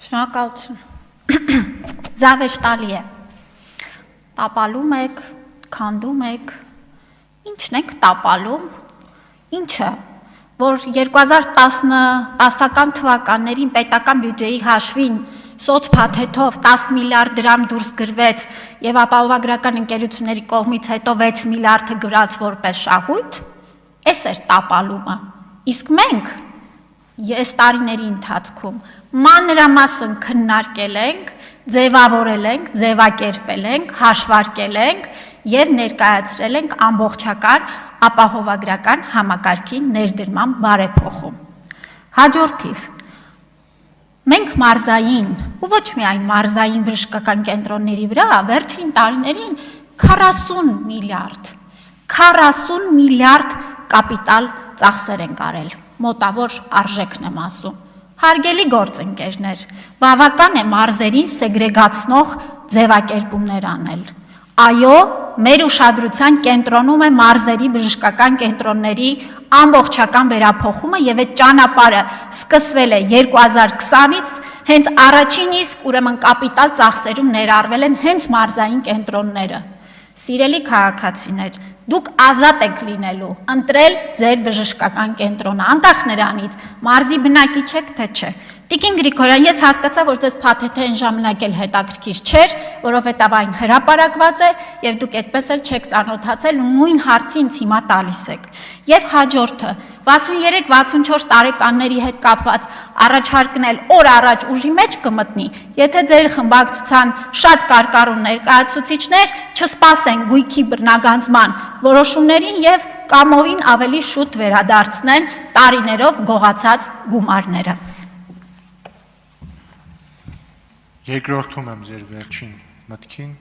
Շնորհակալություն։ Զավեշտալի է։ Տապալում եք, քանդում եք, ինչն եք տապալում, ինչը, որ 2010 թվականներին պետական բյուջեի հաշվին սոցփաթեթով 10 միլիարդ դրամ դուրս գրվեց եւ ապահովագրական ընկերությունների կողմից հետո 6 միլիարդը գրած որպես շահույթ, էս էր տապալումը։ Իսկ մենք այս տարիների ընթացքում մանրամասն քննարկել ենք, ձևավորել ենք, ձևակերպել ենք, հաշվարկել ենք եւ ներկայացրել ենք ամբողջական ապահովագրական համակարգի ներդրման բարեփոխում։ Հաջորդիվ մենք մարզային ու ոչ միայն մարզային բժշկական կենտրոնների վրա վերջին տարիներին 40 միլիարդ կապիտալ ծախսեր են արել, մոտավոր արժեքն եմ ասում։ Հարգելի գործընկերներ, բավական է մարզերին սեգրեգացնող ձևակերպումներ անել։ Այո, մեր ուշադրության կենտրոնում է մարզերի բժշկական կենտրոնների ամբողջական վերափոխումը եւ այդ ճանապարհը սկսվել է 2020-ից, հենց առաջին իսկ ուրեմն կապիտալ ծախսերում ներառվել են հենց մարզային կենտրոնները։ Սիրելի քաղաքացիներ, դուք ազատ եք լինելու ընտրել ձեր բժշկական կենտրոնը, անկախ նրանից մարզի բնակիչ եք թե չէ։ Տիկին Գրիգորյան, ես հասկացա, որ ձեզ փաթեթը այն ժամանակ էլ հետաքրքիր չէր, որովհետև այն հրապարակված է եւ դուք այդպես էլ չեք ծանոթացել ու նույն հարցի ինձ հիմա տալիս եք։ Եվ հաջորդը 63-64 տարեկանների հետ կապված առաջարկնել օր առաջ ուժի մեջ կմտնի, եթե ձեր խմբակցության շատ կարկառուն ներկայացուցիչներ չսպասեն գույքի բռնագանձման որոշումներին եւ կամովին ավելի շուտ վերադարձնեն տարիներով գողացած գումարները։ Երկրորդում եմ ձեր վերջին մտքին։